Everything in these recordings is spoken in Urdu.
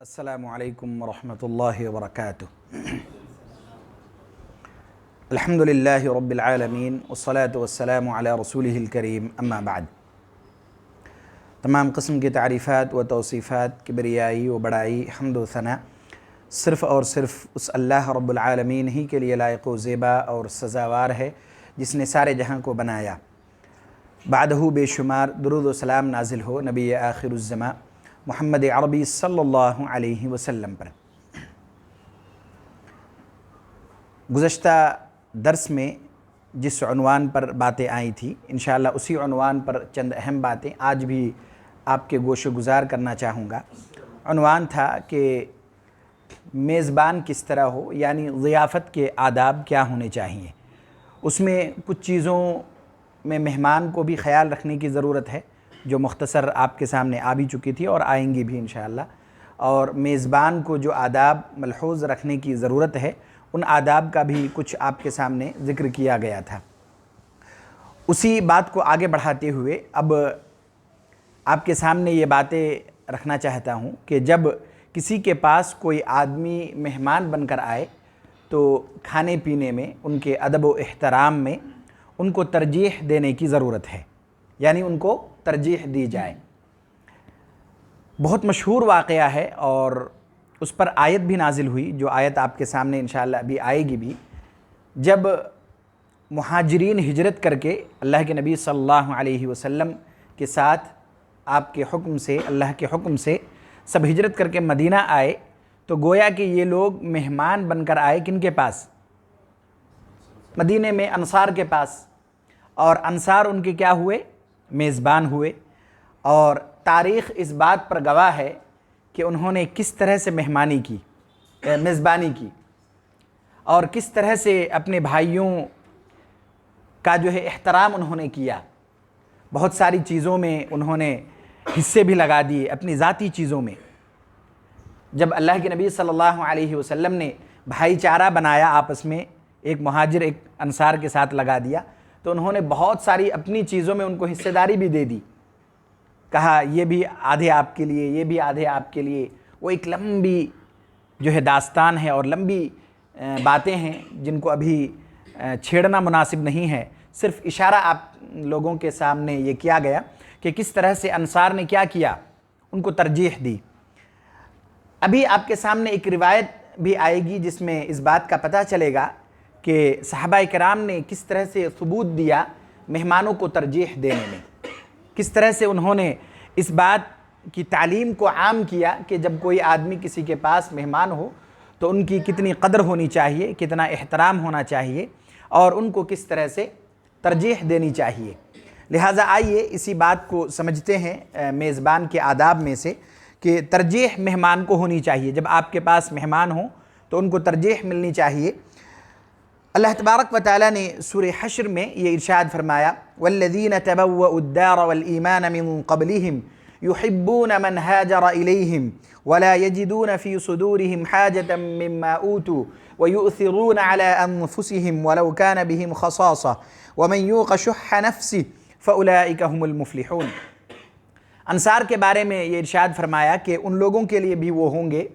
السلام علیکم ورحمۃ اللہ وبرکاتہ۔ الحمد للہ رب العالمین والصلاة والسلام علی رسولہ الکریم، اما بعد۔ تمام قسم کی تعریفات و توصیفات، کبریائی و بڑائی، حمد و ثنا صرف اور صرف اس اللہ رب العالمین ہی کے لیے لائق و زیبا اور سزاوار ہے جس نے سارے جہاں کو بنایا۔ بعدہ بے شمار درود و سلام نازل ہو نبی آخر الزماں محمد عربی صلی اللہ علیہ وسلم پر۔ گزشتہ درس میں جس عنوان پر باتیں آئی تھیں، انشاءاللہ اسی عنوان پر چند اہم باتیں آج بھی آپ کے گوش گزار کرنا چاہوں گا۔ عنوان تھا کہ میزبان کس طرح ہو، یعنی ضیافت کے آداب کیا ہونے چاہیے۔ اس میں کچھ چیزوں میں مہمان کو بھی خیال رکھنے کی ضرورت ہے جو مختصر آپ کے سامنے آ بھی چکی تھی اور آئیں گی بھی انشاءاللہ، اور میزبان کو جو آداب ملحوظ رکھنے کی ضرورت ہے ان آداب کا بھی کچھ آپ کے سامنے ذکر کیا گیا تھا۔ اسی بات کو آگے بڑھاتے ہوئے اب آپ کے سامنے یہ باتیں رکھنا چاہتا ہوں کہ جب کسی کے پاس کوئی آدمی مہمان بن کر آئے تو کھانے پینے میں، ان کے ادب و احترام میں ان کو ترجیح دینے کی ضرورت ہے، یعنی ان کو ترجیح دی جائے۔ بہت مشہور واقعہ ہے اور اس پر آیت بھی نازل ہوئی، جو آیت آپ کے سامنے انشاءاللہ ابھی آئے گی بھی۔ جب مہاجرین ہجرت کر کے اللہ کے نبی صلی اللہ علیہ وسلم کے ساتھ آپ کے حکم سے، اللہ کے حکم سے سب ہجرت کر کے مدینہ آئے تو گویا کہ یہ لوگ مہمان بن کر آئے کن کے پاس؟ مدینہ میں انصار کے پاس، اور انصار ان کے کیا ہوئے؟ میزبان ہوئے۔ اور تاریخ اس بات پر گواہ ہے کہ انہوں نے کس طرح سے میزبانی کی اور کس طرح سے اپنے بھائیوں کا جو ہے احترام انہوں نے کیا۔ بہت ساری چیزوں میں انہوں نے حصے بھی لگا دیے، اپنی ذاتی چیزوں میں۔ جب اللہ کے نبی صلی اللہ علیہ وسلم نے بھائی چارہ بنایا آپس میں، ایک مہاجر ایک انصار کے ساتھ لگا دیا، تو انہوں نے بہت ساری اپنی چیزوں میں ان کو حصہ داری بھی دے دی، کہا یہ بھی آدھے آپ کے لیے، یہ بھی آدھے آپ کے لیے۔ وہ ایک لمبی جو ہے داستان ہے اور لمبی باتیں ہیں جن کو ابھی چھیڑنا مناسب نہیں ہے، صرف اشارہ آپ لوگوں کے سامنے یہ کیا گیا کہ کس طرح سے انصار نے کیا کیا، ان کو ترجیح دی۔ ابھی آپ کے سامنے ایک روایت بھی آئے گی جس میں اس بات کا پتہ چلے گا کہ صحابہ کرام نے کس طرح سے ثبوت دیا مہمانوں کو ترجیح دینے میں، کس طرح سے انہوں نے اس بات کی تعلیم کو عام کیا کہ جب کوئی آدمی کسی کے پاس مہمان ہو تو ان کی کتنی قدر ہونی چاہیے، کتنا احترام ہونا چاہیے اور ان کو کس طرح سے ترجیح دینی چاہیے۔ لہٰذا آئیے اسی بات کو سمجھتے ہیں میزبان کے آداب میں سے کہ ترجیح مہمان کو ہونی چاہیے۔ جب آپ کے پاس مہمان ہوں تو ان کو ترجیح ملنی چاہیے۔ اللہ تبارک و تعالیٰ نے سورہ حشر میں یہ ارشاد فرمایا، وَالَّذِينَ تَبَوَّؤُوا الدَّارَ وَالْإِيمَانَ مِن قَبْلِهِمْ يُحِبُّونَ مَنْ هَاجَرَ إِلَيْهِمْ وَلَا يَجِدُونَ فِي صُدُورِهِمْ حَاجَةً مِّمَّا أُوتُوا وَيُؤْثِرُونَ عَلَىٰ أَنفُسِهِمْ وَلَوْ كَانَ بِهِمْ خَصَاصَةٌ وَمَن يُوقَ شُحَّ نَفْسِهِ فَأُولَٰئِكَ هُمُ الْمُفْلِحُونَ۔ انصار کے بارے میں یہ ارشاد فرمایا کہ ان لوگوں کے لیے بھی وہ ہوں گے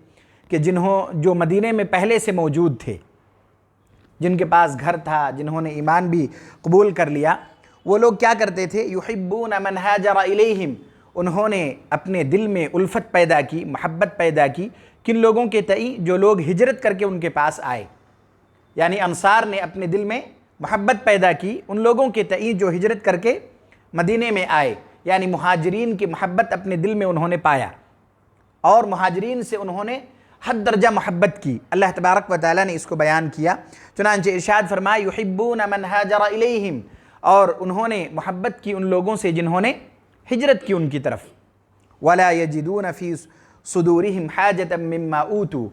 کہ جو مدینے میں پہلے سے موجود تھے، جن کے پاس گھر تھا، جنہوں نے ایمان بھی قبول کر لیا۔ وہ لوگ کیا کرتے تھے؟ یحبون من ہاجر الیہم، انہوں نے اپنے دل میں الفت پیدا کی، محبت پیدا کی کن لوگوں کے تئیں؟ جو لوگ ہجرت کر کے ان کے پاس آئے، یعنی انصار نے اپنے دل میں محبت پیدا کی ان لوگوں کے تئیں جو ہجرت کر کے مدینے میں آئے، یعنی مہاجرین کی محبت اپنے دل میں انہوں نے پایا اور مہاجرین سے انہوں نے حد درجہ محبت کی۔ اللہ تبارک و تعالیٰ نے اس کو بیان کیا، چنانچہ ارشاد فرمایا یحبون من ہاجر الیہم، اور انہوں نے محبت کی ان لوگوں سے جنہوں نے ہجرت کی ان کی طرف۔ ولا یجدون فی صدورہم حاجۃ مما اوتوا،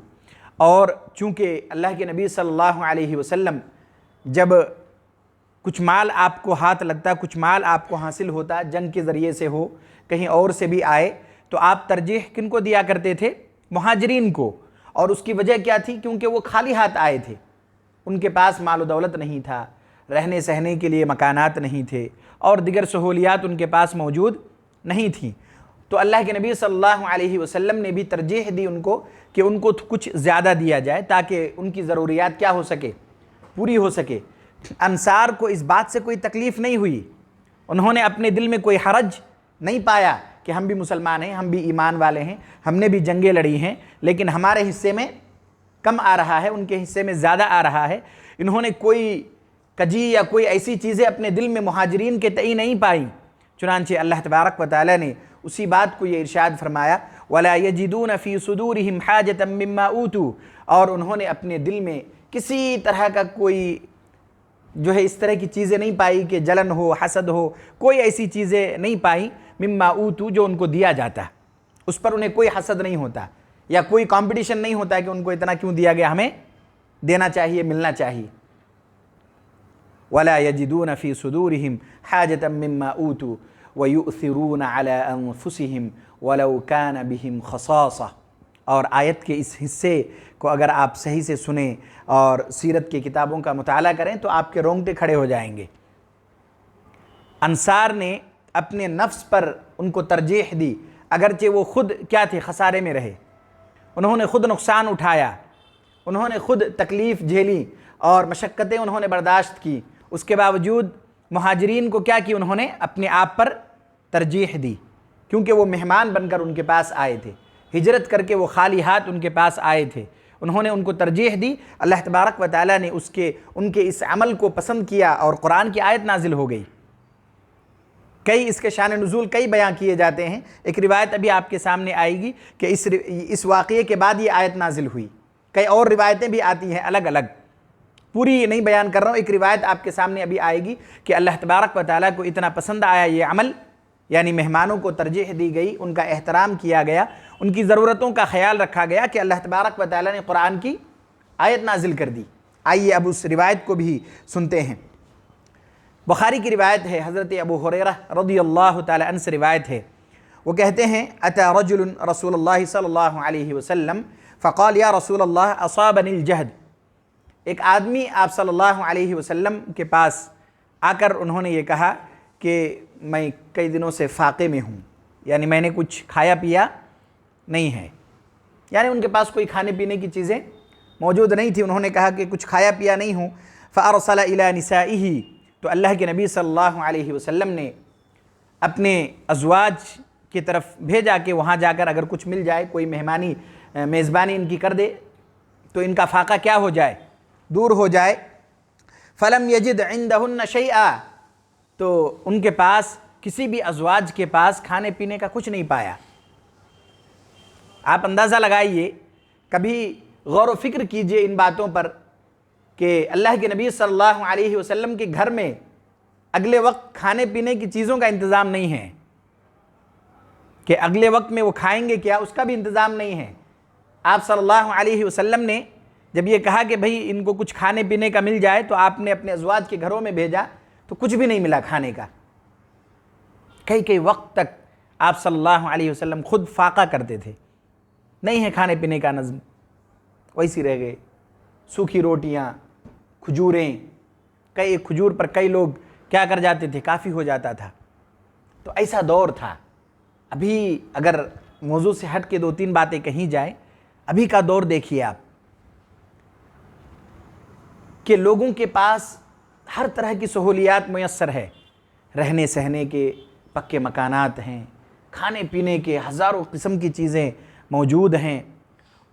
اور چونکہ اللہ کے نبی صلی اللہ علیہ وسلم جب کچھ مال آپ کو ہاتھ لگتا، کچھ مال آپ کو حاصل ہوتا، جنگ کے ذریعے سے ہو، کہیں اور سے بھی آئے، تو آپ ترجیح کن کو دیا کرتے تھے؟ مہاجرین کو۔ اور اس کی وجہ کیا تھی؟ کیونکہ وہ خالی ہاتھ آئے تھے، ان کے پاس مال و دولت نہیں تھا، رہنے سہنے کے لیے مکانات نہیں تھے اور دیگر سہولیات ان کے پاس موجود نہیں تھیں۔ تو اللہ کے نبی صلی اللہ علیہ وسلم نے بھی ترجیح دی ان کو کہ ان کو کچھ زیادہ دیا جائے تاکہ ان کی ضروریات کیا ہو سکے، پوری ہو سکے۔ انصار کو اس بات سے کوئی تکلیف نہیں ہوئی، انہوں نے اپنے دل میں کوئی حرج نہیں پایا کہ ہم بھی مسلمان ہیں، ہم بھی ایمان والے ہیں، ہم نے بھی جنگیں لڑی ہیں، لیکن ہمارے حصے میں کم آ رہا ہے، ان کے حصے میں زیادہ آ رہا ہے۔ انہوں نے کوئی کجی یا کوئی ایسی چیزیں اپنے دل میں مہاجرین کے تئیں نہیں پائیں۔ چنانچہ اللہ تبارک و تعالیٰ نے اسی بات کو یہ ارشاد فرمایا، وَلَا يَجِدُونَ فِي صُدُورِهِمْ حَاجَةً مِّمَّا أُوتُوا، اور انہوں نے اپنے دل میں کسی طرح کا کوئی جو ہے اس طرح کی چیزیں نہیں پائی کہ جلن ہو، حسد ہو، کوئی ایسی چیزیں نہیں پائی مما اوتو جو ان کو دیا جاتا، اس پر انہیں کوئی حسد نہیں ہوتا یا کوئی کمپٹیشن نہیں ہوتا کہ ان کو اتنا کیوں دیا گیا، ہمیں دینا چاہیے، ملنا چاہیے۔ وَلَا يَجِدُونَ فِي صُدُورِهِمْ حَاجَةً مِّمَّا أُوتُوا وَيُؤْثِرُونَ عَلَىٰ أَنفُسِهِمْ وَلَوْ كَانَ بِهِمْ خَصَاصَةٌ۔ اور آیت کے اس حصے کو اگر آپ صحیح سے سنیں اور سیرت کی کتابوں کا مطالعہ کریں تو آپ کے رونگٹے کھڑے ہو جائیں گے۔ انصار نے اپنے نفس پر ان کو ترجیح دی، اگرچہ وہ خود کیا تھے، خسارے میں رہے، انہوں نے خود نقصان اٹھایا، انہوں نے خود تکلیف جھیلی اور مشقتیں انہوں نے برداشت کی، اس کے باوجود مہاجرین کو کیا کی، انہوں نے اپنے آپ پر ترجیح دی، کیونکہ وہ مہمان بن کر ان کے پاس آئے تھے، ہجرت کر کے وہ خالی ہاتھ ان کے پاس آئے تھے، انہوں نے ان کو ترجیح دی۔ اللہ تبارک و تعالیٰ نے ان کے اس عمل کو پسند کیا اور قرآن کی آیت نازل ہو گئی۔ کئی اس کے شان نزول کئی بیان کیے جاتے ہیں، ایک روایت ابھی آپ کے سامنے آئے گی کہ اس واقعے کے بعد یہ آیت نازل ہوئی، کئی اور روایتیں بھی آتی ہیں الگ الگ، پوری نہیں بیان کر رہا ہوں، ایک روایت آپ کے سامنے ابھی آئے گی کہ اللہ تبارک و تعالیٰ کو اتنا پسند آیا یہ عمل، یعنی مہمانوں کو ترجیح دی گئی، ان کا احترام کیا گیا، ان کی ضرورتوں کا خیال رکھا گیا کہ اللہ تبارک و تعالیٰ نے قرآن کی آیت نازل کر دی۔ آئیے اب اس روایت کو بھی سنتے ہیں۔ بخاری کی روایت ہے، حضرت ابو ہریرہ رضی اللہ تعالی عنہ سے روایت ہے، وہ کہتے ہیں اتی رجل رسول اللہ صلی اللہ علیہ وسلم فقال یا رسول اللہ اصابنی الجہد، ایک آدمی آپ صلی اللہ علیہ وسلم کے پاس آ کر انہوں نے یہ کہا کہ میں کئی دنوں سے فاقے میں ہوں، یعنی میں نے کچھ کھایا پیا نہیں ہے، یعنی ان کے پاس کوئی کھانے پینے کی چیزیں موجود نہیں تھی، انہوں نے کہا کہ کچھ کھایا پیا نہیں ہوں۔ فارسل الی نسائہ، تو اللہ کے نبی صلی اللہ علیہ وسلم نے اپنے ازواج کی طرف بھیجا کہ وہاں جا کر اگر کچھ مل جائے، کوئی میزبانی ان کی کر دے تو ان کا فاقہ کیا ہو جائے، دور ہو جائے۔ فلم یجد عندہن شیئا، تو ان کے پاس کسی بھی ازواج کے پاس کھانے پینے کا کچھ نہیں پایا۔ آپ اندازہ لگائیے، کبھی غور و فکر کیجئے ان باتوں پر کہ اللہ کے نبی صلی اللہ علیہ وسلم کے گھر میں اگلے وقت کھانے پینے کی چیزوں کا انتظام نہیں ہے، کہ اگلے وقت میں وہ کھائیں گے کیا، اس کا بھی انتظام نہیں ہے۔ آپ صلی اللہ علیہ وسلم نے جب یہ کہا کہ بھئی ان کو کچھ کھانے پینے کا مل جائے تو آپ نے اپنے ازواج کے گھروں میں بھیجا تو کچھ بھی نہیں ملا کھانے کا، کئی وقت تک آپ صلی اللہ علیہ وسلم خود فاقہ کرتے تھے، نہیں ہے کھانے پینے کا نظم، ویسی رہ گئے، سوکھی روٹیاں، کھجوریں، کئی کھجور پر کئی لوگ کیا کر جاتے تھے، کافی ہو جاتا تھا۔ تو ایسا دور تھا۔ ابھی اگر موضوع سے ہٹ کے 2-3 باتیں کہیں جائیں، ابھی کا دور دیکھیے آپ کہ لوگوں کے پاس ہر طرح کی سہولیات میسر ہے، رہنے سہنے کے پکے مکانات ہیں، کھانے پینے کے ہزاروں قسم کی چیزیں موجود ہیں،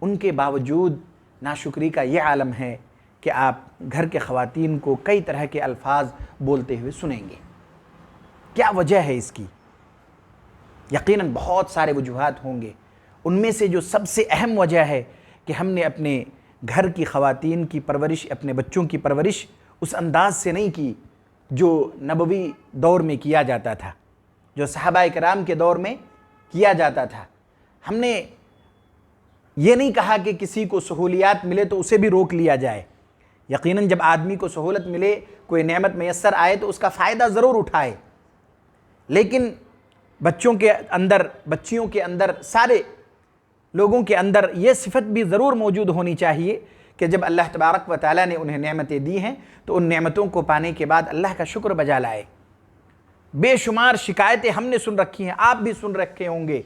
ان کے باوجود ناشکری کا یہ عالم ہے کہ آپ گھر کے خواتین کو کئی طرح کے الفاظ بولتے ہوئے سنیں گے۔ کیا وجہ ہے اس کی؟ یقیناً بہت سارے وجوہات ہوں گے، ان میں سے جو سب سے اہم وجہ ہے کہ ہم نے اپنے گھر کی خواتین کی پرورش، اپنے بچوں کی پرورش اس انداز سے نہیں کی جو نبوی دور میں کیا جاتا تھا، جو صحابہ کرام کے دور میں کیا جاتا تھا۔ ہم نے یہ نہیں کہا کہ کسی کو سہولیات ملے تو اسے بھی روک لیا جائے، یقیناً جب آدمی کو سہولت ملے، کوئی نعمت میسر آئے تو اس کا فائدہ ضرور اٹھائے، لیکن بچیوں کے اندر سارے لوگوں کے اندر یہ صفت بھی ضرور موجود ہونی چاہیے کہ جب اللہ تبارک و تعالیٰ نے انہیں نعمتیں دی ہیں تو ان نعمتوں کو پانے کے بعد اللہ کا شکر بجا لائے۔ بے شمار شکایتیں ہم نے سن رکھی ہیں، آپ بھی سن رکھے ہوں گے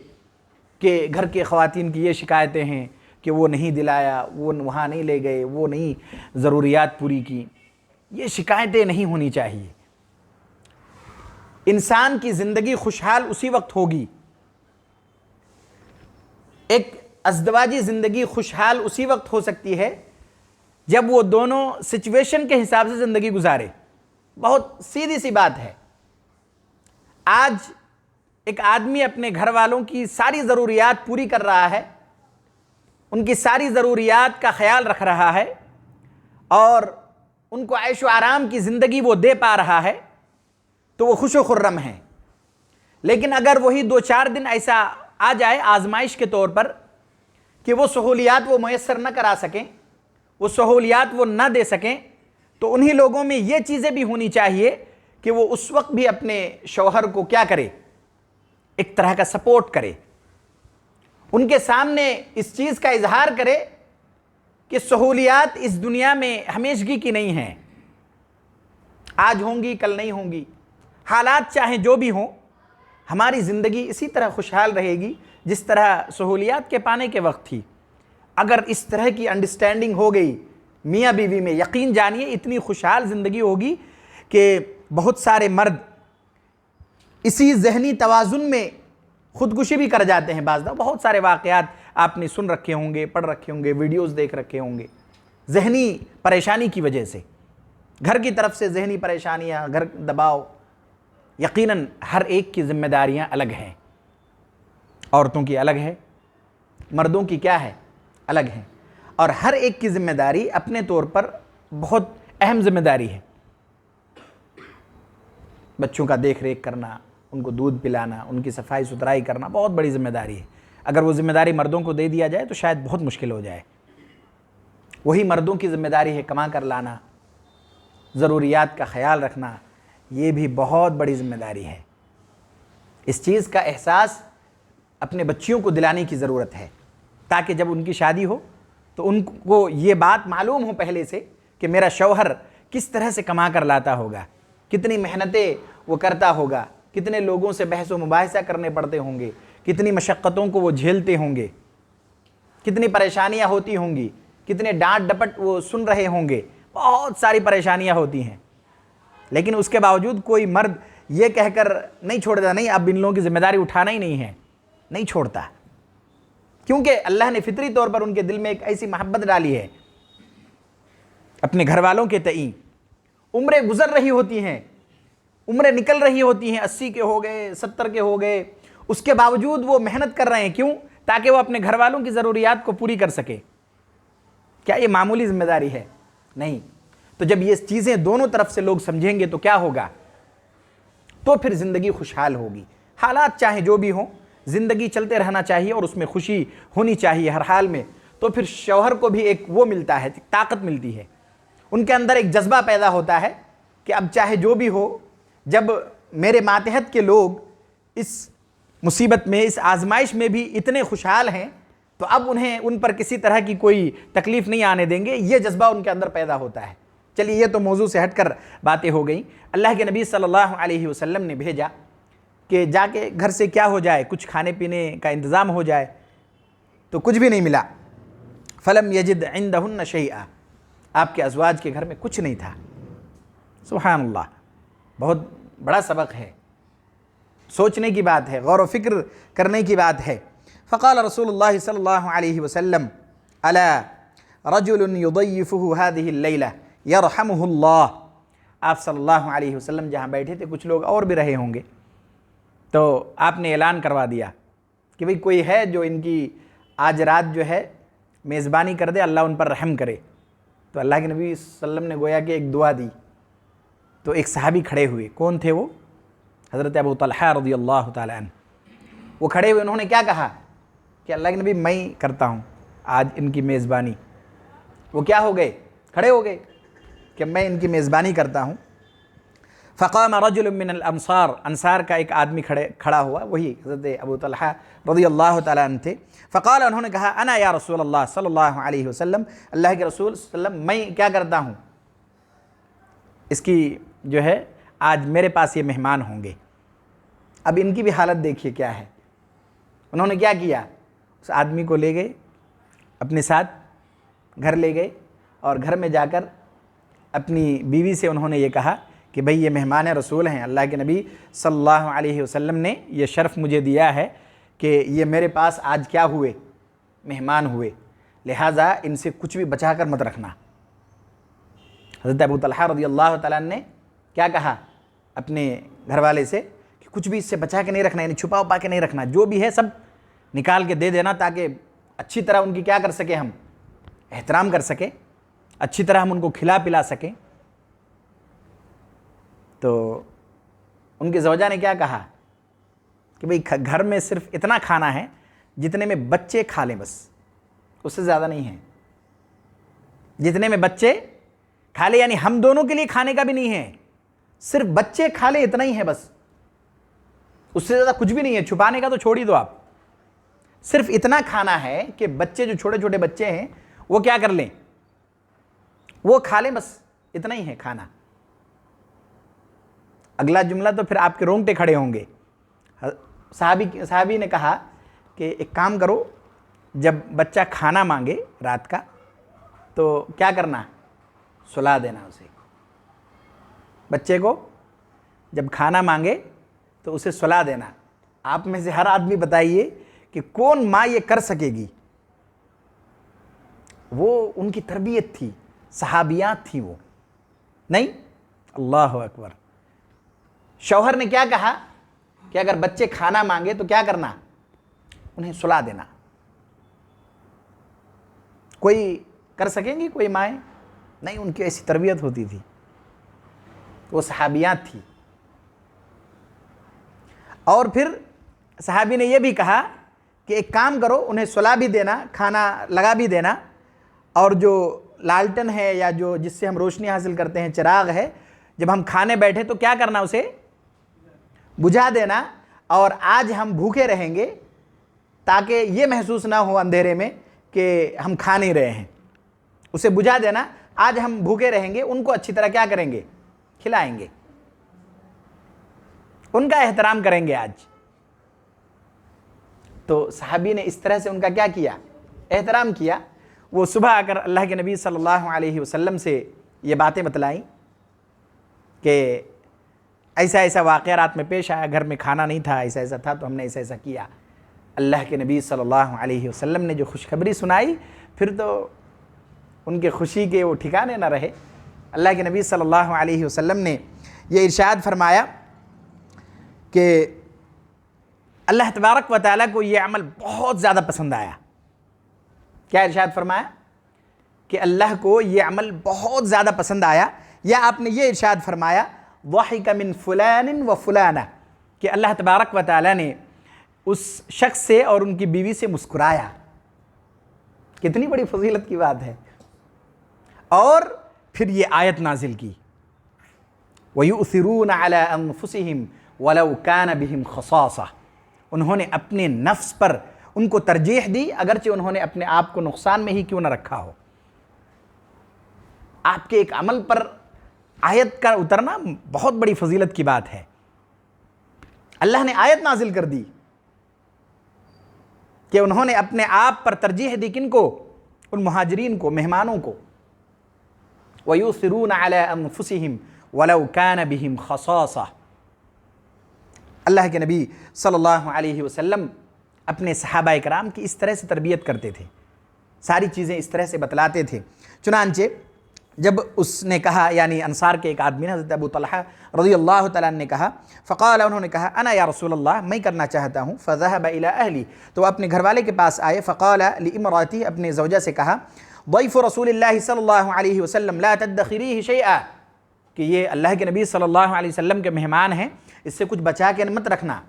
کہ گھر کے خواتین کی یہ شکایتیں ہیں کہ وہ نہیں دلایا، وہ وہاں نہیں لے گئے، وہ نہیں ضروریات پوری کی۔ یہ شکایتیں نہیں ہونی چاہیے۔ انسان کی زندگی خوشحال اسی وقت ہوگی، ایک ازدواجی زندگی خوشحال اسی وقت ہو سکتی ہے جب وہ دونوں سچویشن کے حساب سے زندگی گزارے۔ بہت سیدھی سی بات ہے۔ آج ایک آدمی اپنے گھر والوں کی ساری ضروریات پوری کر رہا ہے، ان کی ساری ضروریات کا خیال رکھ رہا ہے اور ان کو عیش و آرام کی زندگی وہ دے پا رہا ہے تو وہ خوش و خرم ہیں۔ لیکن اگر وہی 2-4 دن ایسا آ جائے آزمائش کے طور پر کہ وہ سہولیات وہ میسر نہ کرا سکیں، وہ سہولیات وہ نہ دے سکیں، تو انہی لوگوں میں یہ چیزیں بھی ہونی چاہیے کہ وہ اس وقت بھی اپنے شوہر کو کیا کرے، ایک طرح کا سپورٹ کرے، ان کے سامنے اس چیز کا اظہار کرے کہ سہولیات اس دنیا میں ہمیشگی کی نہیں ہیں، آج ہوں گی کل نہیں ہوں گی، حالات چاہیں جو بھی ہوں، ہماری زندگی اسی طرح خوشحال رہے گی جس طرح سہولیات کے پانے کے وقت تھی۔ اگر اس طرح کی انڈرسٹینڈنگ ہو گئی میاں بیوی میں، یقین جانیے اتنی خوشحال زندگی ہوگی کہ بہت سارے مرد اسی ذہنی توازن میں خودکشی بھی کر جاتے ہیں۔ بعض دفعہ بہت سارے واقعات آپ نے سن رکھے ہوں گے، پڑھ رکھے ہوں گے، ویڈیوز دیکھ رکھے ہوں گے، ذہنی پریشانی کی وجہ سے، گھر کی طرف سے ذہنی پریشانیاں، گھر دباؤ۔ یقیناً ہر ایک کی ذمہ داریاں الگ ہیں، عورتوں کی الگ ہے، مردوں کی کیا ہے، الگ ہیں، اور ہر ایک کی ذمہ داری اپنے طور پر بہت اہم ذمہ داری ہے۔ بچوں کا دیکھ ریکھ کرنا، ان کو دودھ پلانا، ان کی صفائی ستھرائی کرنا بہت بڑی ذمہ داری ہے۔ اگر وہ ذمہ داری مردوں کو دے دیا جائے تو شاید بہت مشکل ہو جائے۔ وہی مردوں کی ذمہ داری ہے کما کر لانا، ضروریات کا خیال رکھنا، یہ بھی بہت بڑی ذمہ داری ہے۔ اس چیز کا احساس اپنے بچیوں کو دلانے کی ضرورت ہے تاکہ جب ان کی شادی ہو تو ان کو یہ بات معلوم ہو پہلے سے کہ میرا شوہر کس طرح سے کما کر لاتا ہوگا، کتنی محنتیں وہ کرتا ہوگا، کتنے لوگوں سے بحث و مباحثہ کرنے پڑتے ہوں گے، کتنی مشقتوں کو وہ جھیلتے ہوں گے، کتنی پریشانیاں ہوتی ہوں گی، کتنے ڈانٹ ڈپٹ وہ سن رہے ہوں گے، بہت ساری پریشانیاں ہوتی ہیں۔ لیکن اس کے باوجود کوئی مرد یہ کہہ کر نہیں چھوڑتا، نہیں اب ان لوگوں کی ذمہ داری اٹھانا ہی نہیں ہے، نہیں چھوڑتا، کیونکہ اللہ نے فطری طور پر ان کے دل میں ایک ایسی محبت ڈالی ہے اپنے گھر والوں کے تئیں۔ عمریں گزر رہی ہوتی ہیں، عمریں نکل رہی ہوتی ہیں، 80 کے ہو گئے، 70 کے ہو گئے، اس کے باوجود وہ محنت کر رہے ہیں، کیوں؟ تاکہ وہ اپنے گھر والوں کی ضروریات کو پوری کر سکے۔ کیا یہ معمولی ذمہ داری ہے؟ نہیں۔ تو جب یہ چیزیں دونوں طرف سے لوگ سمجھیں گے تو کیا ہوگا؟ تو پھر زندگی خوشحال ہوگی۔ حالات چاہیں جو بھی ہوں، زندگی چلتے رہنا چاہیے اور اس میں خوشی ہونی چاہیے ہر حال میں۔ تو پھر شوہر کو بھی ایک وہ ملتا ہے، طاقت ملتی ہے، ان کے اندر ایک جذبہ پیدا ہوتا ہے کہ اب چاہے جو بھی ہو، جب میرے ماتحت کے لوگ اس مصیبت میں، اس آزمائش میں بھی اتنے خوشحال ہیں تو اب انہیں ان پر کسی طرح کی کوئی تکلیف نہیں آنے دیں گے، یہ جذبہ ان کے اندر پیدا ہوتا ہے۔ چلیے یہ تو موضوع سے ہٹ کر باتیں ہو گئیں۔ اللہ کے نبی صلی اللہ علیہ وسلم نے بھیجا کہ جا کے گھر سے کیا ہو جائے، کچھ کھانے پینے کا انتظام ہو جائے، تو کچھ بھی نہیں ملا۔ فلم یجد عندہن شیئا، آپ کے ازواج کے گھر میں کچھ نہیں تھا۔ سبحان اللہ، بہت بڑا سبق ہے، سوچنے کی بات ہے، غور و فکر کرنے کی بات ہے۔ فقال رسول اللہ صلی اللہ علیہ وسلم الا رجل یضیفہ هذه اللیلہ یرحمہ اللہ۔ آپ صلی اللہ علیہ وسلم جہاں بیٹھے تھے، کچھ لوگ اور بھی رہے ہوں گے، تو آپ نے اعلان کروا دیا کہ بھئی کوئی ہے جو ان کی آج رات جو ہے میزبانی کر دے، اللہ ان پر رحم کرے۔ تو اللہ کے نبی صلی اللہ علیہ وسلم نے گویا کہ ایک دعا دی، تو ایک صحابی کھڑے ہوئے۔ کون تھے وہ؟ حضرت ابو طلحہ رضی اللہ تعالیٰ عنہ۔ وہ کھڑے ہوئے، انہوں نے کیا کہا کہ اللہ کے نبی میں کرتا ہوں آج ان کی میزبانی۔ وہ کیا ہو گئے؟ کھڑے ہو گئے کہ میں ان کی میزبانی کرتا ہوں۔ فقام رجل من الانصار، انصار کا ایک آدمی کھڑا ہوا، وہی حضرت ابو طلحہ رضی اللہ تعالیٰ عنہ تھے۔ فقال، انہوں نے کہا انا یا رسول اللہ صلی اللہ علیہ وسلم، اللہ کے رسول صلی اللہ علیہ وسلم میں کیا کرتا ہوں، اس کی جو ہے آج میرے پاس یہ مہمان ہوں گے۔ اب ان کی بھی حالت دیکھیے کیا ہے. انہوں نے کیا کیا, اس آدمی کو لے گئے اپنے ساتھ, گھر لے گئے, اور گھر میں جا کر اپنی بیوی سے انہوں نے یہ کہا کہ بھئی یہ مہمان رسول ہیں, اللہ کے نبی صلی اللہ علیہ وسلم نے یہ شرف مجھے دیا ہے کہ یہ میرے پاس آج کیا ہوئے, مہمان ہوئے, لہٰذا ان سے کچھ بھی بچا کر مت رکھنا. حضرت ابو طلحہ رضی اللہ تعالیٰ نے کیا کہا اپنے گھر والے سے کہ کچھ بھی اس سے بچا کے نہیں رکھنا, یعنی چھپا وپا کے نہیں رکھنا, جو بھی ہے سب نکال کے دے دینا تاکہ اچھی طرح ان کی کیا کر سکیں, ہم احترام کر سکیں, اچھی طرح ہم ان کو کھلا پلا سکیں. تو ان کی زوجہ نے کیا کہا کہ بھئی گھر میں صرف اتنا کھانا ہے جتنے میں بچے کھا لیں, بس اس سے زیادہ نہیں ہے, جتنے میں بچے کھا لیں, یعنی ہم دونوں کے لیے کھانے کا بھی نہیں ہے, صرف بچے کھا لیں اتنا ہی ہے بس, اس سے زیادہ کچھ بھی نہیں ہے. چھپانے کا تو چھوڑ ہی دو آپ, صرف اتنا کھانا ہے کہ بچے جو چھوٹے چھوٹے بچے ہیں وہ کیا کر لیں, وہ کھا لیں, بس اتنا ہی ہے کھانا. اگلا جملہ تو پھر آپ کے رونگٹے کھڑے ہوں گے. صحابی نے کہا کہ ایک کام کرو, جب بچہ کھانا مانگے رات کا تو کیا کرنا, سلا دینا اسے. بچے کو جب کھانا مانگے تو اسے سلا دینا. آپ میں سے ہر آدمی بتائیے کہ کون ماں یہ کر سکے گی. وہ ان کی تربیت تھی, صحابیات تھیں وہ, نہیں؟ اللہ اکبر. شوہر نے کیا کہا کہ اگر بچے کھانا مانگے تو کیا کرنا, انہیں سلا دینا. کوئی کر سکیں گی کوئی مائیں؟ نہیں, ان کی ایسی تربیت ہوتی تھی, وہ صحابیات تھی. اور پھر صحابی نے یہ بھی کہا کہ ایک کام کرو, انہیں سلا بھی دینا, کھانا لگا بھی دینا, اور جو لالٹن ہے یا جو جس سے ہم روشنی حاصل کرتے ہیں, چراغ ہے, جب ہم کھانے بیٹھے تو کیا کرنا, اسے بجھا دینا. اور آج ہم بھوکے رہیں گے تاکہ یہ محسوس نہ ہو اندھیرے میں کہ ہم کھا نہیں رہے ہیں, اسے بجھا دینا. آج ہم بھوکے رہیں گے, ان کو اچھی طرح کیا کریں گے, کھلائیں گے, ان کا احترام کریں گے آج. تو صحابی نے اس طرح سے ان کا کیا کیا, احترام کیا. وہ صبح آ کر اللہ کے نبی صلی اللہ علیہ وسلم سے یہ باتیں بتلائیں کہ ایسا ایسا واقعہ رات میں پیش آیا, گھر میں کھانا نہیں تھا, ایسا ایسا تھا, تو ہم نے ایسا ایسا کیا. اللہ کے نبی صلی اللہ علیہ وسلم نے جو خوشخبری سنائی, پھر تو ان کے خوشی کے وہ ٹھکانے نہ رہے. اللہ کے نبی صلی اللہ علیہ وسلم نے یہ ارشاد فرمایا کہ اللہ تبارک و تعالیٰ کو یہ عمل بہت زیادہ پسند آیا. کیا ارشاد فرمایا کہ اللہ کو یہ عمل بہت زیادہ پسند آیا, یا آپ نے یہ ارشاد فرمایا ضحک من فلان و فلانہ, کہ اللہ تبارک و تعالیٰ نے اس شخص سے اور ان کی بیوی سے مسکرایا. کتنی بڑی فضیلت کی بات ہے. اور پھر یہ آیت نازل کی, وَيُؤْثِرُونَ عَلَىٰ أَنفُسِهِمْ وَلَوْ كَانَ بِهِمْ خَصَاصَةٌ, انہوں نے اپنے نفس پر ان کو ترجیح دی اگرچہ انہوں نے اپنے آپ کو نقصان میں ہی کیوں نہ رکھا ہو. آپ کے ایک عمل پر آیت کا اترنا بہت بڑی فضیلت کی بات ہے. اللہ نے آیت نازل کر دی کہ انہوں نے اپنے آپ پر ترجیح دی, کن کو, ان مہاجرین کو, مہمانوں کو. وَيُؤْثِرُونَ عَلَىٰ أَنفُسِهِمْ وَلَوْ كَانَ بِهِمْ خَصَاصَةٌ. اللہ کے نبی صلی اللہ علیہ وسلم اپنے صحابہ کرام کی اس طرح سے تربیت کرتے تھے, ساری چیزیں اس طرح سے بتلاتے تھے. چنانچہ جب اس نے کہا, یعنی انصار کے ایک آدمی نے, حضرت ابو طلحہ رضی اللہ تعالیٰ نے کہا, فقال, انہوں نے کہا, انا یا رسول اللہ, میں کرنا چاہتا ہوں. فذهب الى اہلی, تو اپنے گھر والے کے پاس آئے. فقال لامراتی, اپنے زوجہ سے کہا, ضیف رسول اللہ صلی اللہ علیہ وسلم لا تدخریہ شیئا, کہ یہ اللہ کے نبی صلی اللہ علیہ وسلم کے مہمان ہیں, اس سے کچھ بچا کے مت رکھنا,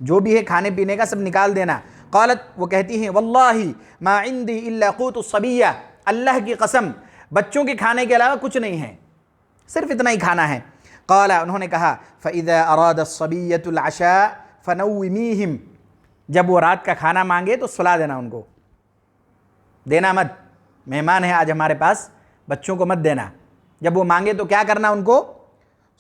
جو بھی ہے کھانے پینے کا سب نکال دینا. قالت, وہ کہتی ہیں, واللہ ما عندی الا قوت الصبیہ, اللہ کی قسم بچوں کے کھانے کے علاوہ کچھ نہیں ہے, صرف اتنا ہی کھانا ہے. قال, انہوں نے کہا, فَإِذَا أَرَادَ الصَّبِيَّةُ الْعَشَاءَ فَنَوِّمِيهِمْ, جب وہ رات کا کھانا مانگے تو سلا دینا, ان کو دینا مت. مہمان ہے آج ہمارے پاس, بچوں کو مت دینا. جب وہ مانگے تو کیا کرنا, ان کو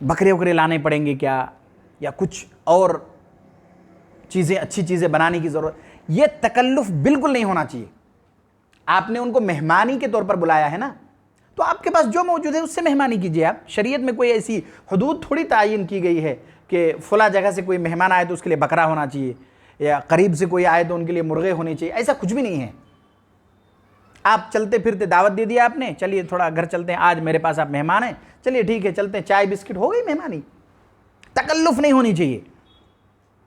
بکرے وکرے لانے پڑیں گے کیا، یا کچھ اور چیزیں، اچھی چیزیں بنانے کی ضرورت. یہ تکلف بالکل نہیں ہونا چاہیے. آپ نے ان کو مہمانی کے طور پر بلایا ہے نا، تو آپ کے پاس جو موجود ہے اس سے مہمانی کیجیے. آپ شریعت میں کوئی ایسی حدود تھوڑی تعین کی گئی ہے کہ فلاں جگہ سے کوئی مہمان آئے تو اس کے لیے بکرا ہونا چاہیے، یا قریب سے کوئی آئے تو ان کے لیے مرغے ہونے چاہیے. ایسا کچھ بھی نہیں ہے. آپ چلتے پھرتے دعوت دے دیا آپ نے، چلیے تھوڑا گھر چلتے ہیں، آج میرے پاس آپ مہمان ہیں، چلیے ٹھیک ہے چلتے ہیں، چائے بسکٹ، ہو گئی مہمانی. تکلف نہیں ہونی چاہیے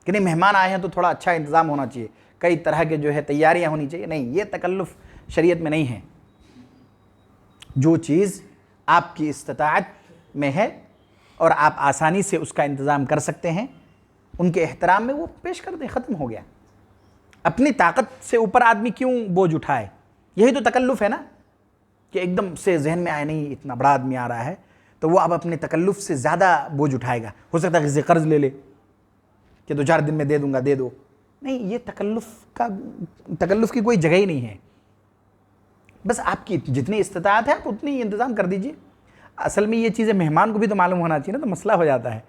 کہ نہیں مہمان آئے ہیں تو تھوڑا اچھا انتظام ہونا چاہیے، کئی طرح کے جو ہے تیاریاں ہونی چاہیے. نہیں، یہ تکلف شریعت میں نہیں ہے. جو چیز آپ کی استطاعت میں ہے اور آپ آسانی سے اس کا انتظام کر سکتے ہیں، ان کے احترام میں وہ پیش کر دیں، ختم ہو گیا. اپنی طاقت سے اوپر آدمی کیوں بوجھ اٹھائے؟ یہی تو تکلف ہے نا، کہ ایک دم سے ذہن میں آئے نہیں اتنا بڑا آدمی آ رہا ہے تو وہ اب اپنے تکلف سے زیادہ بوجھ اٹھائے گا. ہو سکتا ہے کسی سے قرض لے لے کہ 2-4 دن میں دے دوں گا، دے دو. نہیں، یہ تکلف کی کوئی جگہ ہی نہیں ہے. بس آپ کی جتنی استطاعت ہے آپ اتنی انتظام کر دیجئے. اصل میں یہ چیزیں مہمان کو بھی تو معلوم ہونا چاہیے نا، تو مسئلہ ہو جاتا ہے.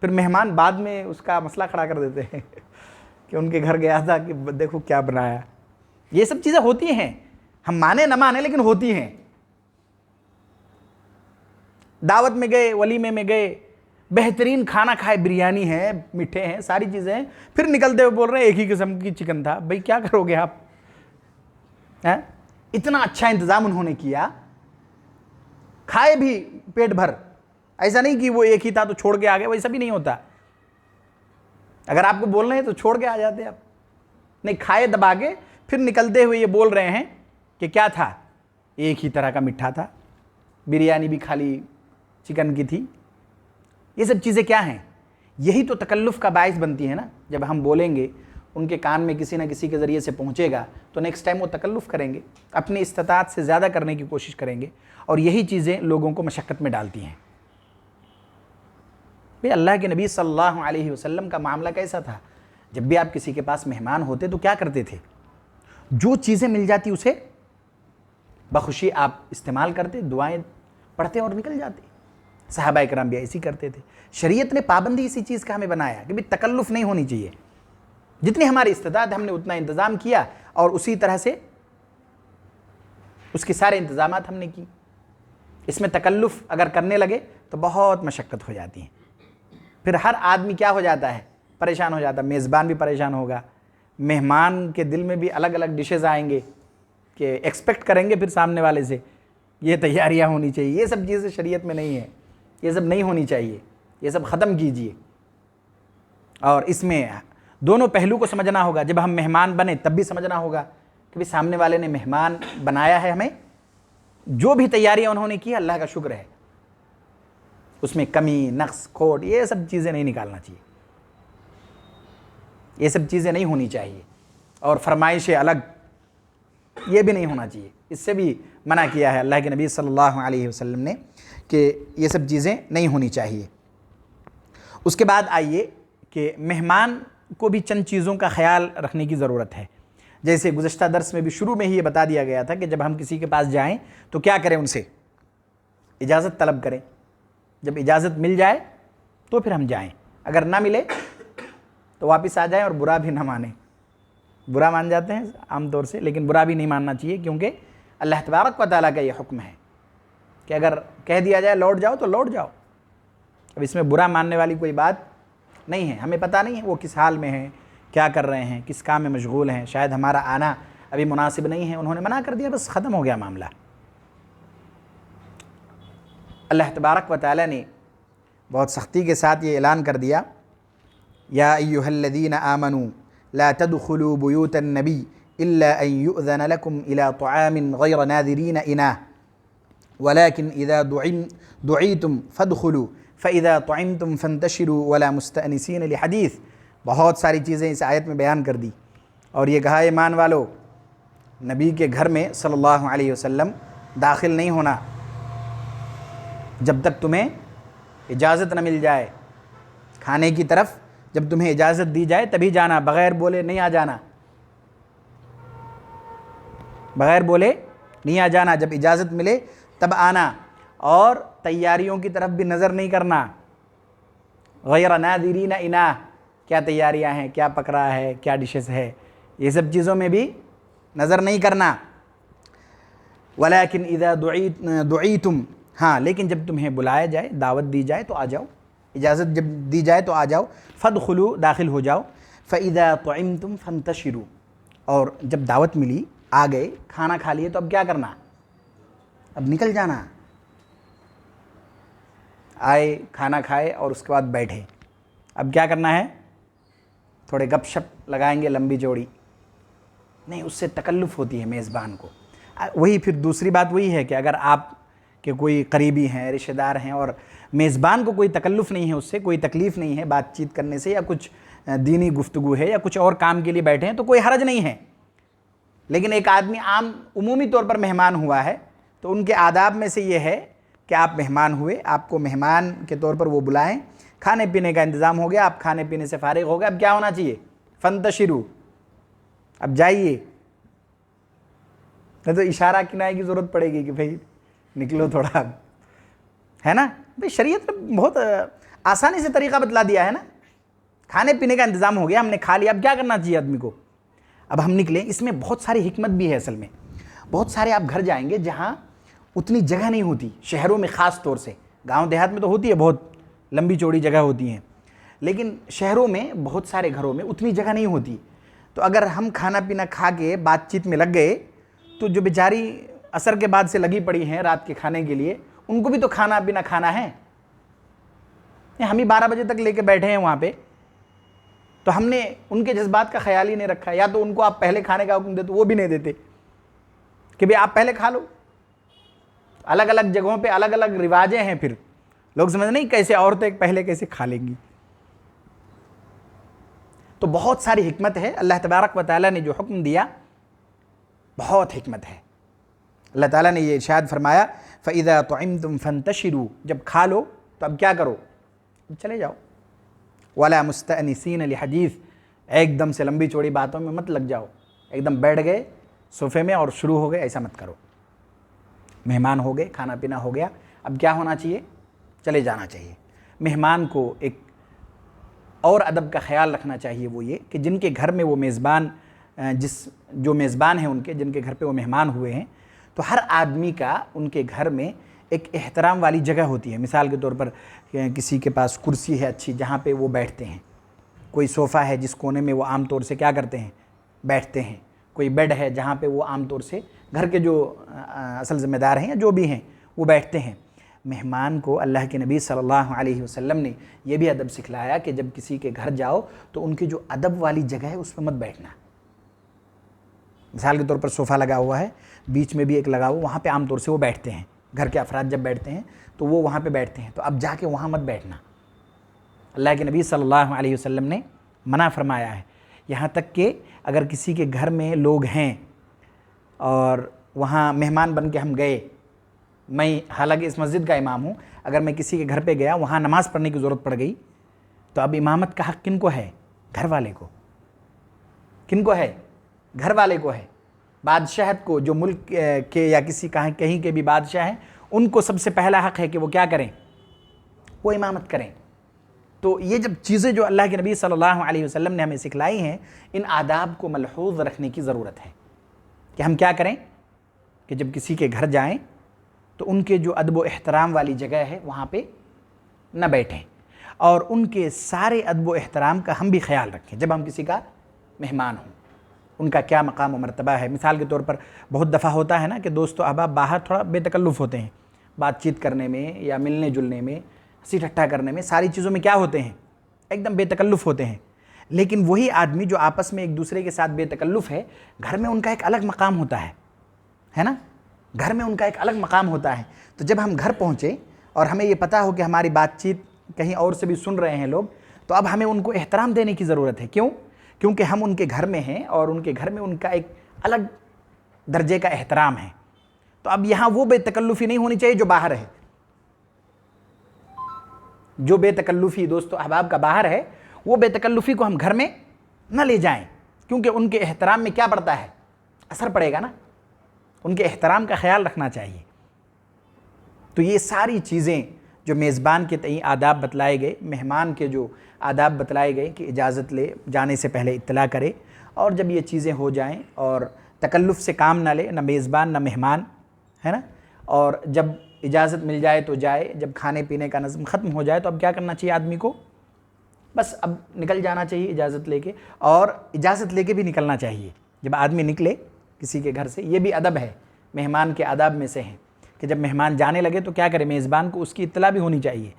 پھر مہمان بعد میں اس کا مسئلہ کھڑا کر دیتے ہیں کہ ان کے گھر گیا تھا کہ دیکھو کیا بنایا. یہ سب چیزیں ہوتی ہیں، ہم مانے نہ مانے لیکن ہوتی ہیں. دعوت میں گئے، ولیمے میں گئے، بہترین کھانا کھائے، بریانی ہے، میٹھے ہیں، ساری چیزیں ہیں، پھر نکلتے ہوئے بول رہے ہیں ایک ہی قسم کی چکن تھا. بھئی کیا کرو گے آپ؟ اتنا اچھا انتظام انہوں نے کیا، کھائے بھی پیٹ بھر. ایسا نہیں کہ وہ ایک ہی تھا تو چھوڑ کے آ گئے، ویسا بھی نہیں ہوتا. اگر آپ کو بولنا ہے تو چھوڑ کے آ جاتے آپ. نہیں، کھائے دبا کے پھر نکلتے ہوئے یہ بول رہے ہیں کہ کیا تھا؟ ایک ہی طرح کا میٹھا تھا، بریانی بھی خالی چکن کی تھی. یہ سب چیزیں کیا ہیں؟ یہی تو تکلف کا باعث بنتی ہے نا. جب ہم بولیں گے ان کے کان میں کسی نہ کسی کے ذریعے سے پہنچے گا تو نیکسٹ ٹائم وہ تکلف کریں گے، اپنی استطاعت سے زیادہ کرنے کی کوشش کریں گے، اور یہی چیزیں لوگوں کو مشقت میں ڈالتی ہیں. بھئی اللہ کے نبی صلی اللہ علیہ وسلم کا معاملہ کیسا تھا؟ جب بھی آپ کسی کے پاس مہمان ہوتے تو کیا کرتے تھے؟ جو چیزیں مل جاتی اسے بخوشی آپ استعمال کرتے، دعائیں پڑھتے اور نکل جاتے. صحابہ کرام بھی ایسی کرتے تھے. شریعت نے پابندی اسی چیز کا ہمیں بنایا کہ بھی تکلف نہیں ہونی چاہیے. جتنی ہماری استطاعت ہم نے اتنا انتظام کیا، اور اسی طرح سے اس کے سارے انتظامات ہم نے کی. اس میں تکلف اگر کرنے لگے تو بہت مشقت ہو جاتی ہے. پھر ہر آدمی کیا ہو جاتا ہے؟ پریشان ہو جاتا ہے. میزبان بھی پریشان ہوگا، مہمان کے دل میں بھی الگ الگ ڈشز آئیں گے کہ ایکسپیکٹ کریں گے پھر سامنے والے سے یہ تیاریاں ہونی چاہیے. یہ سب چیزیں شریعت میں نہیں ہے، یہ سب نہیں ہونی چاہیے. یہ سب ختم کیجئے. اور اس میں دونوں پہلو کو سمجھنا ہوگا. جب ہم مہمان بنے تب بھی سمجھنا ہوگا کہ سامنے والے نے مہمان بنایا ہے ہمیں، جو بھی تیاریاں انہوں نے کی اللہ کا شکر ہے. اس میں کمی، نقص، کھوٹ، یہ سب چیزیں نہیں نکالنا چاہیے. یہ سب چیزیں نہیں ہونی چاہیے. اور فرمائشیں الگ، یہ بھی نہیں ہونا چاہیے. اس سے بھی منع کیا ہے اللہ کے نبی صلی اللہ علیہ وسلم نے کہ یہ سب چیزیں نہیں ہونی چاہیے. اس کے بعد آئیے کہ مہمان کو بھی چند چیزوں کا خیال رکھنے کی ضرورت ہے. جیسے گزشتہ درس میں بھی شروع میں ہی یہ بتا دیا گیا تھا کہ جب ہم کسی کے پاس جائیں تو کیا کریں؟ ان سے اجازت طلب کریں. جب اجازت مل جائے تو پھر ہم جائیں، اگر نہ ملے تو واپس آ جائیں، اور برا بھی نہ مانیں. برا مان جاتے ہیں عام طور سے، لیکن برا بھی نہیں ماننا چاہیے، کیونکہ اللہ تبارک و تعالیٰ کا یہ حکم ہے کہ اگر کہہ دیا جائے لوٹ جاؤ تو لوٹ جاؤ. اب اس میں برا ماننے والی کوئی بات نہیں ہے. ہمیں پتہ نہیں ہے وہ کس حال میں ہیں، کیا کر رہے ہیں، کس کام میں مشغول ہیں. شاید ہمارا آنا ابھی مناسب نہیں ہے، انہوں نے منع کر دیا، بس ختم ہو گیا معاملہ. اللہ تبارک و تعالیٰ نے بہت سختی کے ساتھ یہ اعلان کر دیا، یا ایھا الذین آمنوا لا تدخلوا بیوت النبی الا ان یؤذن لکم الی طعام غیر ناظرین اناہ ولكن اذا دعیتم فادخلوا فاذا طعمتم فانتشروا ولا مستأنسین لحدیث. بہت ساری چیزیں اس آیت میں بیان کر دی، اور یہ کہا ایمان والو نبی کے گھر میں صلی اللہ علیہ وسلم داخل نہیں ہونا جب تک تمہیں اجازت نہ مل جائے. کھانے کی طرف جب تمہیں اجازت دی جائے تبھی جانا، بغیر بولے نہیں آ جانا. بغیر بولے نہیں آ جانا، جب اجازت ملے تب آنا. اور تیاریوں کی طرف بھی نظر نہیں کرنا، غیر ناظرین اناہ، کیا تیاریاں ہیں، کیا پک رہا ہے، کیا ڈشز ہے، یہ سب چیزوں میں بھی نظر نہیں کرنا۔ ولیکن اذا دعیتم، ہاں لیکن جب تمہیں بلایا جائے، دعوت دی جائے تو آ جاؤ، اجازت جب دی جائے تو آ جاؤ، فادخلوا، داخل ہو جاؤ، فاذا طعمتم فانتشروا، اور جب دعوت ملی، آ گئے، کھانا کھا لیے، تو اب کیا کرنا؟ اب نکل جانا۔ آئے، کھانا کھائے اور اس کے بعد بیٹھے، اب کیا کرنا ہے؟ تھوڑے گپ شپ لگائیں گے لمبی چوڑی؟ نہیں، اس سے تکلف ہوتی ہے میزبان کو۔ وہی پھر دوسری بات وہی ہے کہ اگر آپ کے کوئی قریبی ہیں، رشتہ دار ہیں، اور میزبان کو کوئی تکلف نہیں ہے، اس سے کوئی تکلیف نہیں ہے بات چیت کرنے سے، یا کچھ دینی گفتگو ہے یا کچھ اور کام کے لیے بیٹھے ہیں، تو کوئی حرج نہیں ہے۔ لیکن ایک آدمی عمومی طور پر مہمان ہوا ہے، تو ان کے آداب میں سے یہ ہے کہ آپ مہمان ہوئے، آپ کو مہمان کے طور پر وہ بلائیں، کھانے پینے کا انتظام ہو گیا، آپ کھانے پینے سے فارغ ہو گئے، اب کیا ہونا چاہیے؟ فانتشروا، اب جائیے۔ نہیں تو اشارہ کنائے کی ضرورت پڑے گی کہ بھئی نکلو تھوڑا، ہے نا؟ بھئی شریعت نے بہت آسانی سے طریقہ بتلا دیا ہے نا۔ کھانے پینے کا انتظام ہو گیا، ہم نے کھا لیا، اب کیا کرنا چاہیے آدمی کو؟ اب ہم نکلیں۔ اس میں بہت ساری حکمت بھی ہے اصل میں۔ بہت سارے آپ گھر جائیں گے جہاں اتنی جگہ نہیں ہوتی، شہروں میں خاص طور سے، گاؤں دیہات میں تو ہوتی ہے، بہت لمبی چوڑی جگہ ہوتی ہیں، لیکن شہروں میں بہت سارے گھروں میں اتنی جگہ نہیں ہوتی۔ تو اگر ہم کھانا پینا کھا کے بات چیت میں لگ گئے، تو جو بیچاری عصر کے بعد سے لگی پڑی ہیں رات کے کھانے کے لیے، ان کو بھی تو کھانا پینا کھانا ہے۔ ہم ہی 12 بجے تک لے کے بیٹھے ہیں وہاں پہ، تو ہم نے ان کے جذبات کا خیال ہی نہیں رکھا۔ یا تو ان کو آپ پہلے کھانے کا حکم دیتے، وہ بھی نہیں دیتے کہ بھئی آپ پہلے کھا لو۔ الگ الگ جگہوں پہ الگ الگ رواجیں ہیں، پھر لوگ سمجھ نہیں کیسے عورتیں پہلے کیسے کھا لیں گی۔ تو بہت ساری حکمت ہے، اللہ تبارک و تعالیٰ نے جو حکم دیا بہت حکمت ہے۔ اللہ تعالیٰ نے یہ ارشاد فرمایا فَإِذَا طُعِمْتُمْ فَانْتَشِرُوا، جب کھا لو تو اب کیا کرو؟ چلے جاؤ۔ وَلَا مُسْتَأْنِسِينَ لِحَدِيثٍ، ایک دم سے لمبی چوڑی باتوں میں مت لگ جاؤ، ایک دم بیٹھ گئے صوفے میں اور شروع ہو گئے، ایسا مت کرو۔ مہمان ہو گئے، کھانا پینا ہو گیا، اب کیا ہونا چاہیے؟ چلے جانا چاہیے۔ مہمان کو ایک اور ادب کا خیال رکھنا چاہیے، وہ یہ کہ جن کے گھر میں وہ میزبان، جو میزبان ہیں ان کے، جن کے گھر پہ وہ مہمان ہوئے ہیں، تو ہر آدمی کا ان کے گھر میں ایک احترام والی جگہ ہوتی ہے۔ مثال کے طور پر کسی کے پاس کرسی ہے اچھی جہاں پہ وہ بیٹھتے ہیں، کوئی صوفہ ہے جس کونے میں وہ عام طور سے کیا کرتے ہیں؟ بیٹھتے ہیں، کوئی بیڈ ہے جہاں پہ وہ عام طور سے گھر کے جو اصل ذمہ دار ہیں یا جو بھی ہیں وہ بیٹھتے ہیں۔ مہمان کو اللہ کے نبی صلی اللہ علیہ وسلم نے یہ بھی ادب سکھلایا کہ جب کسی کے گھر جاؤ تو ان کی جو ادب والی جگہ ہے اس پہ مت بیٹھنا۔ مثال کے طور پر صوفہ لگا ہوا ہے، بیچ میں بھی ایک لگا ہوا، وہاں پہ عام طور سے وہ بیٹھتے ہیں، گھر کے افراد جب بیٹھتے ہیں تو وہ وہاں پہ بیٹھتے ہیں، تو اب جا کے وہاں مت بیٹھنا۔ اللہ کے نبی صلی اللہ علیہ وسلم نے منع فرمایا ہے۔ یہاں تک کہ اگر کسی کے گھر میں لوگ ہیں اور وہاں مہمان بن کے ہم گئے، میں حالانکہ اس مسجد کا امام ہوں، اگر میں کسی کے گھر پہ گیا، وہاں نماز پڑھنے کی ضرورت پڑ گئی، تو اب امامت کا حق کن کو ہے؟ گھر والے کو۔ کن کو ہے؟ گھر والے کو ہے۔ بادشاہت کو، جو ملک کے یا کسی کہیں کے بھی بادشاہ ہیں، ان کو سب سے پہلا حق ہے کہ وہ کیا کریں؟ وہ امامت کریں۔ تو یہ جب چیزیں جو اللہ کے نبی صلی اللہ علیہ وسلم نے ہمیں سکھلائی ہیں، ان آداب کو ملحوظ رکھنے کی ضرورت ہے کہ ہم کیا کریں کہ جب کسی کے گھر جائیں تو ان کے جو ادب و احترام والی جگہ ہے وہاں پہ نہ بیٹھیں، اور ان کے سارے ادب و احترام کا ہم بھی خیال رکھیں جب ہم کسی کا مہمان ہوں۔ ان کا کیا مقام و مرتبہ ہے۔ مثال کے طور پر بہت دفعہ ہوتا ہے نا کہ دوست و احباب باہر تھوڑا بے تکلف ہوتے ہیں، بات چیت کرنے میں یا ملنے جلنے میں، ہنسی ٹھٹھا کرنے میں، ساری چیزوں میں کیا ہوتے ہیں؟ ایک دم بے تکلف ہوتے ہیں۔ لیکن وہی آدمی جو آپس میں ایک دوسرے کے ساتھ بے تکلف ہے، گھر میں ان کا ایک الگ مقام ہوتا ہے نا؟ گھر میں ان کا ایک الگ مقام ہوتا ہے۔ تو جب ہم گھر پہنچے اور ہمیں یہ پتہ ہو کہ ہماری بات چیت کہیں اور سے بھی سن رہے ہیں لوگ، تو اب ہمیں ان کو احترام دینے کی ضرورت ہے۔ کیوں؟ کیونکہ ہم ان کے گھر میں ہیں اور ان کے گھر میں ان کا ایک الگ درجے کا احترام ہے۔ تو اب یہاں وہ بے تکلفی نہیں ہونی چاہیے جو باہر ہے۔ جو بے تکلفی دوست و احباب کا باہر ہے، وہ بے تکلفی کو ہم گھر میں نہ لے جائیں، کیونکہ ان کے احترام میں کیا پڑتا ہے؟ اثر پڑے گا نا۔ ان کے احترام کا خیال رکھنا چاہیے۔ تو تو یہ ساری چیزیں جو میزبان کے تئیں آداب بتلائے گئے، مہمان کے جو آداب بتلائے گئے کہ اجازت لے، جانے سے پہلے اطلاع کرے، اور جب یہ چیزیں ہو جائیں اور تکلف سے کام نہ لے، نہ میزبان نہ مہمان، ہے نا، اور جب اجازت مل جائے تو جائے، جب کھانے پینے کا نظم ختم ہو جائے تو اب کیا کرنا چاہیے آدمی کو؟ بس اب نکل جانا چاہیے اجازت لے کے، اور اجازت لے کے بھی نکلنا چاہیے جب آدمی نکلے کسی کے گھر سے۔ یہ بھی ادب ہے، مہمان کے آداب میں سے ہیں کہ جب مہمان جانے لگے تو کیا کرے، میزبان کو اس کی اطلاع بھی ہونی چاہیے۔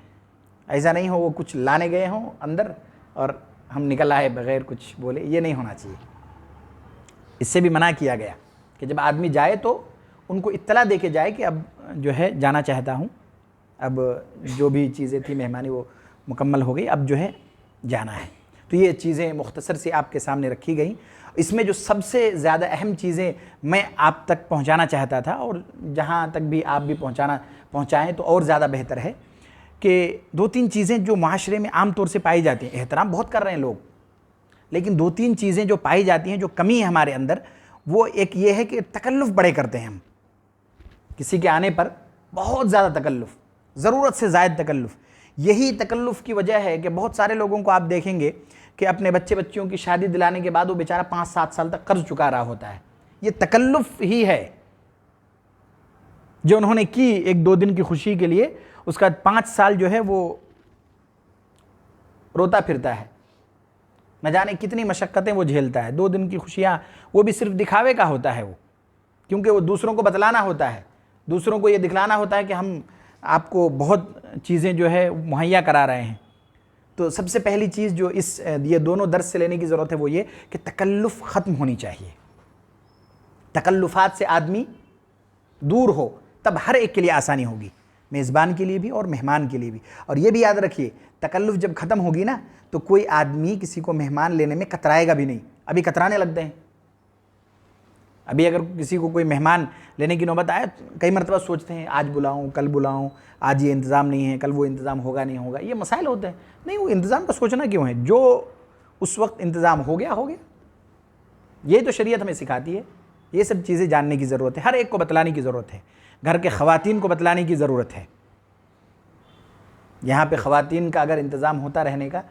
ایسا نہیں ہو وہ کچھ لانے گئے ہوں اندر اور ہم نکل آئے بغیر کچھ بولے، یہ نہیں ہونا چاہیے۔ اس سے بھی منع کیا گیا کہ جب آدمی جائے تو ان کو اطلاع دے کے جائے کہ اب جو ہے جانا چاہتا ہوں، اب جو بھی چیزیں تھیں مہمانی وہ مکمل ہو گئی، اب جو ہے جانا ہے۔ تو یہ چیزیں مختصر سی آپ کے سامنے رکھی گئیں۔ اس میں جو سب سے زیادہ اہم چیزیں میں آپ تک پہنچانا چاہتا تھا، اور جہاں تک بھی آپ بھی پہنچائیں تو اور زیادہ بہتر ہے، کہ 2-3 چیزیں جو معاشرے میں عام طور سے پائی جاتی ہیں، احترام بہت کر رہے ہیں لوگ، لیکن 2-3 چیزیں جو پائی جاتی ہیں، جو کمی ہے ہمارے اندر، وہ ایک یہ ہے کہ تکلف بڑے کرتے ہیں ہم۔ کسی کے آنے پر بہت زیادہ تکلف، ضرورت سے زائد تکلف۔ یہی تکلف کی وجہ ہے کہ بہت سارے لوگوں کو آپ دیکھیں گے کہ اپنے بچیوں کی شادی دلانے کے بعد وہ بیچارہ 5-7 سال تک قرض چکا رہا ہوتا ہے۔ یہ تکلف ہی ہے جو انہوں نے کی 1-2 دن کی خوشی کے لیے، اس کا 5 سال جو ہے وہ روتا پھرتا ہے، نہ جانے کتنی مشقتیں وہ جھیلتا ہے۔ 2 دن کی خوشیاں وہ بھی صرف دکھاوے کا ہوتا ہے وہ، کیونکہ وہ دوسروں کو بتلانا ہوتا ہے، دوسروں کو یہ دکھلانا ہوتا ہے کہ ہم آپ کو بہت چیزیں جو ہے مہیا کرا رہے ہیں۔ تو سب سے پہلی چیز جو یہ دونوں درس سے لینے کی ضرورت ہے وہ یہ کہ تکلف ختم ہونی چاہیے۔ تکلفات سے آدمی دور ہو تب ہر ایک کے لیے آسانی ہوگی، میزبان کے لیے بھی اور مہمان کے لیے بھی۔ اور یہ بھی یاد رکھیے، تکلف جب ختم ہوگی نا تو کوئی آدمی کسی کو مہمان لینے میں کترائے گا بھی نہیں۔ ابھی کترانے لگتے ہیں، ابھی اگر کسی کو کوئی مہمان لینے کی نوبت آئے کئی مرتبہ سوچتے ہیں آج بلاؤں کل بلاؤں، آج یہ انتظام نہیں ہے کل وہ انتظام ہوگا نہیں ہوگا، یہ مسائل ہوتے ہیں۔ نہیں، وہ انتظام کا سوچنا کیوں ہے؟ جو اس وقت انتظام ہو گیا ہو گیا۔ یہ تو شریعت ہمیں سکھاتی ہے، یہ سب چیزیں جاننے کی ضرورت ہے، ہر ایک کو بتلانے کی ضرورت ہے، گھر کے خواتین کو بتلانے کی ضرورت ہے۔ یہاں پہ خواتین کا اگر انتظام ہوتا رہنے کا،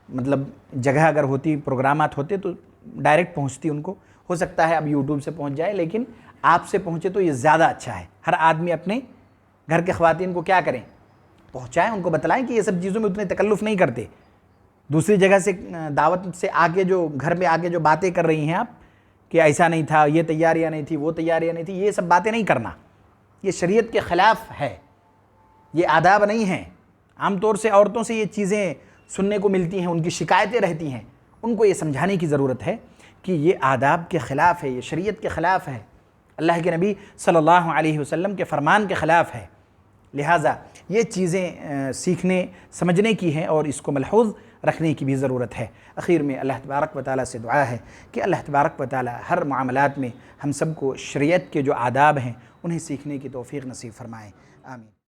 مطلب جگہ اگر ہوتی، پروگرامات ہوتے تو ڈائریکٹ پہنچتی ان کو، ہو سکتا ہے اب یوٹیوب سے پہنچ جائے، لیکن آپ سے پہنچے تو یہ زیادہ اچھا ہے۔ ہر آدمی اپنے گھر کے خواتین کو کیا کریں، پہنچائیں، ان کو بتلائیں کہ یہ سب چیزوں میں اتنے تکلف نہیں کرتے۔ دوسری جگہ سے دعوت سے آگے جو گھر میں آگے جو باتیں کر رہی ہیں آپ کہ ایسا نہیں تھا، یہ تیاریاں نہیں تھی، وہ تیاریاں نہیں تھی، یہ سب باتیں نہیں کرنا، یہ شریعت کے خلاف ہے، یہ آداب نہیں ہیں۔ عام طور سے عورتوں سے یہ چیزیں سننے کو ملتی ہیں، ان کی شکایتیں رہتی ہیں، ان کو یہ سمجھانے کی ضرورت ہے کہ یہ آداب کے خلاف ہے، یہ شریعت کے خلاف ہے، اللہ کے نبی صلی اللہ علیہ وسلم کے فرمان کے خلاف ہے۔ لہٰذا یہ چیزیں سیکھنے سمجھنے کی ہیں اور اس کو ملحوظ رکھنے کی بھی ضرورت ہے۔ اخیر میں اللہ تبارک و تعالیٰ سے دعا ہے کہ اللہ تبارک و تعالیٰ ہر معاملات میں ہم سب کو شریعت کے جو آداب ہیں انہیں سیکھنے کی توفیق نصیب فرمائے، آمین۔